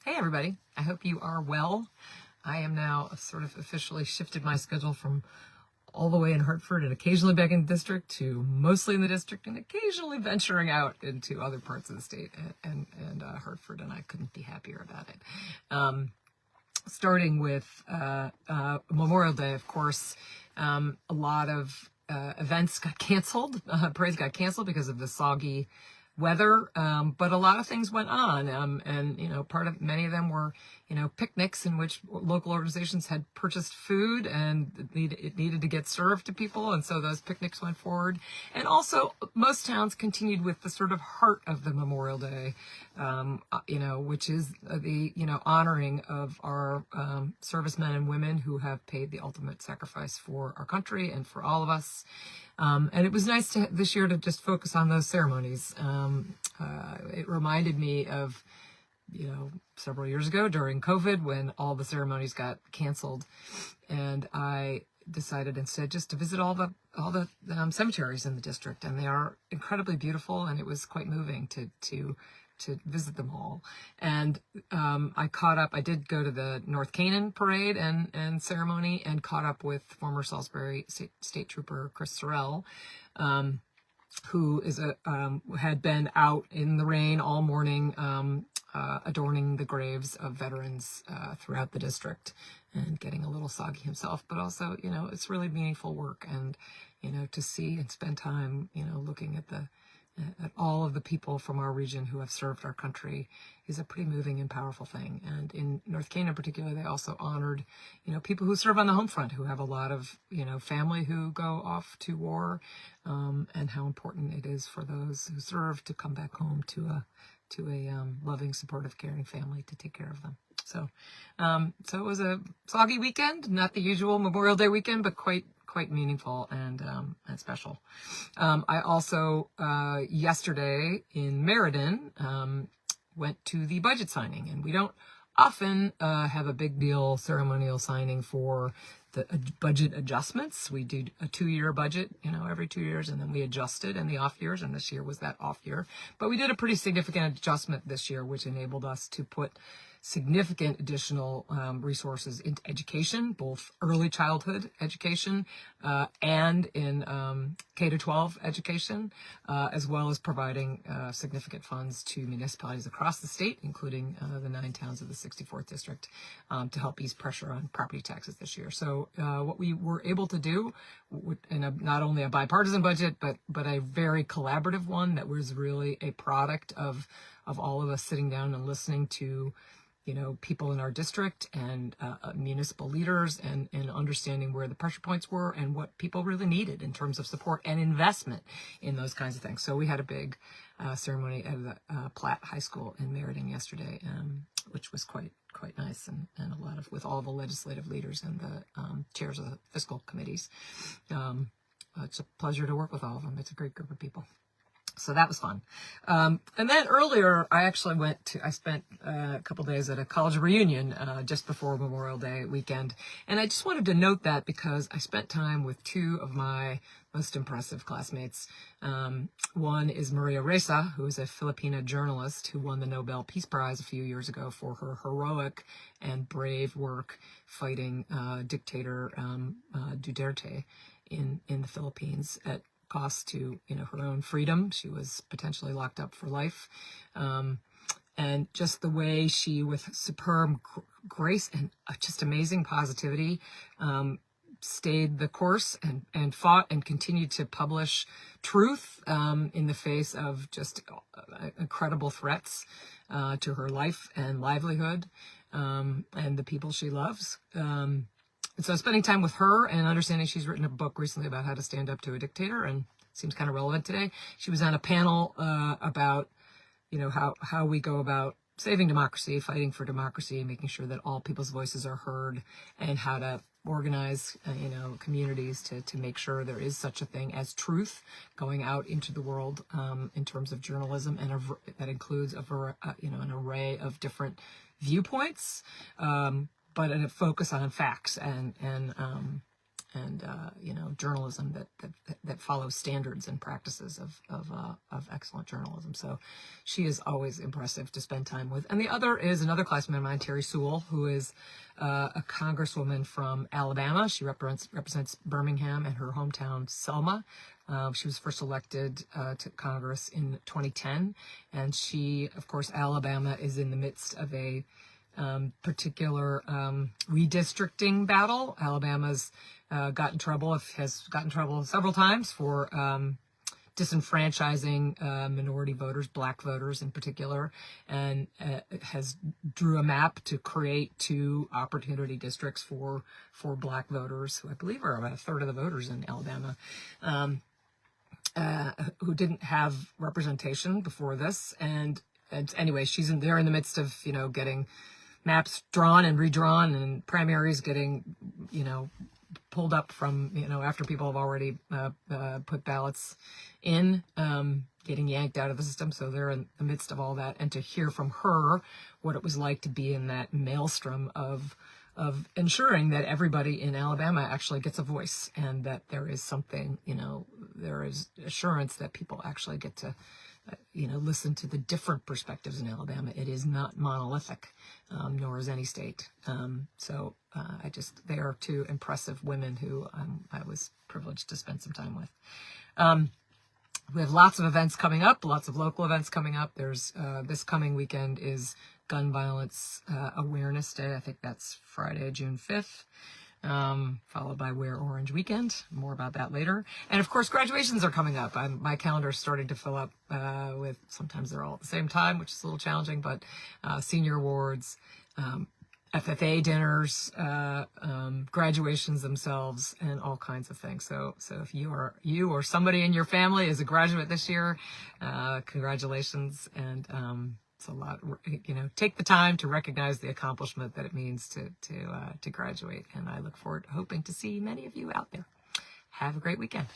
Hey everybody, I hope you are well. I am now sort of officially shifted my schedule from all the way in Hartford and occasionally back in the district to mostly in the district and occasionally venturing out into other parts of the state and Hartford, and I couldn't be happier about it. Starting with Memorial Day, of course, a lot of events got canceled. Parades got canceled because of the soggy weather, but a lot of things went on, and many of them were picnics in which local organizations had purchased food and it needed to get served to people, and so those picnics went forward. And also most towns continued with the sort of heart of the Memorial Day, which is the honoring of our servicemen and women who have paid the ultimate sacrifice for our country and for all of us. And it was nice this year to just focus on those ceremonies. It reminded me of, several years ago during COVID when all the ceremonies got canceled, and I decided instead just to visit all the cemeteries in the district, and they are incredibly beautiful, and it was quite moving to visit them all. And I caught up. I did go to the North Canaan parade and ceremony, and caught up with former Salisbury State Trooper Chris Sorrell, who is had been out in the rain all morning, adorning the graves of veterans throughout the district, and getting a little soggy himself. But also, it's really meaningful work, and to see and spend time, looking at all of the people from our region who have served our country is a pretty moving and powerful thing. And in North Canaan in particular, they also honored, people who serve on the home front, who have a lot of, family who go off to war, and how important it is for those who serve to come back home to a loving, supportive, caring family to take care of them. So it was a soggy weekend, not the usual Memorial Day weekend, but quite meaningful and special. I also yesterday in Meriden went to the budget signing, and we don't often have a big deal ceremonial signing for the budget adjustments. We do a 2-year budget, every 2 years, and then we adjust it in the off years, and this year was that off year. But we did a pretty significant adjustment this year, which enabled us to put significant additional resources into education, both early childhood education and in K-12 education, as well as providing significant funds to municipalities across the state, including the 9 towns of the 64th district, to help ease pressure on property taxes this year. So what we were able to do, in not only a bipartisan budget, but a very collaborative one that was really a product of all of us sitting down and listening to people in our district and municipal leaders, and understanding where the pressure points were and what people really needed in terms of support and investment in those kinds of things. So we had a big ceremony at the Platt High School in Meriden yesterday, which was quite nice, and a lot of, with all the legislative leaders and the chairs of the fiscal committees. It's a pleasure to work with all of them. It's a great group of people. So that was fun. And then earlier, I spent a couple days at a college reunion just before Memorial Day weekend. And I just wanted to note that because I spent time with 2 of my most impressive classmates. One is Maria Ressa, who is a Filipina journalist who won the Nobel Peace Prize a few years ago for her heroic and brave work fighting dictator Duterte in the Philippines at cost to her own freedom. She was potentially locked up for life, and just the way she, with superb grace and just amazing positivity, stayed the course and fought and continued to publish truth in the face of just incredible threats to her life and livelihood, and the people she loves. And so spending time with her and understanding, she's written a book recently about how to stand up to a dictator, and seems kind of relevant today. She was on a panel about, how we go about saving democracy, fighting for democracy, making sure that all people's voices are heard, and how to organize, communities to make sure there is such a thing as truth going out into the world, in terms of journalism, and that includes an array of different viewpoints, but a focus on facts and journalism that follows standards and practices of excellent journalism. So she is always impressive to spend time with. And the other is another classmate of mine, Terry Sewell, who is a congresswoman from Alabama. She represents Birmingham and her hometown, Selma. She was first elected to Congress in 2010. And she, of course, Alabama is in the midst of a particular redistricting battle. Alabama's has gotten in trouble several times for disenfranchising minority voters, black voters in particular, and has drew a map to create 2 opportunity districts for black voters, who I believe are about a third of the voters in Alabama, who didn't have representation before this. And anyway, they're in the midst of, getting maps drawn and redrawn, and primaries getting, pulled up from, after people have already put ballots in, getting yanked out of the system. So they're in the midst of all that. And to hear from her what it was like to be in that maelstrom of ensuring that everybody in Alabama actually gets a voice, and that there is something, there is assurance that people actually get to listen to the different perspectives in Alabama. It is not monolithic, nor is any state. They are 2 impressive women who I was privileged to spend some time with. We have lots of events coming up, lots of local events coming up. There's this coming weekend is Gun Violence Awareness Day. I think that's Friday, June 5th. Followed by Wear Orange Weekend. More about that later. And of course, graduations are coming up. My calendar is starting to fill up with, sometimes they're all at the same time, which is a little challenging, but senior awards, FFA dinners, graduations themselves, and all kinds of things. So if you or somebody in your family is a graduate this year, congratulations. And it's a lot, take the time to recognize the accomplishment that it means to graduate. And I look forward to hoping to see many of you out there. Have a great weekend.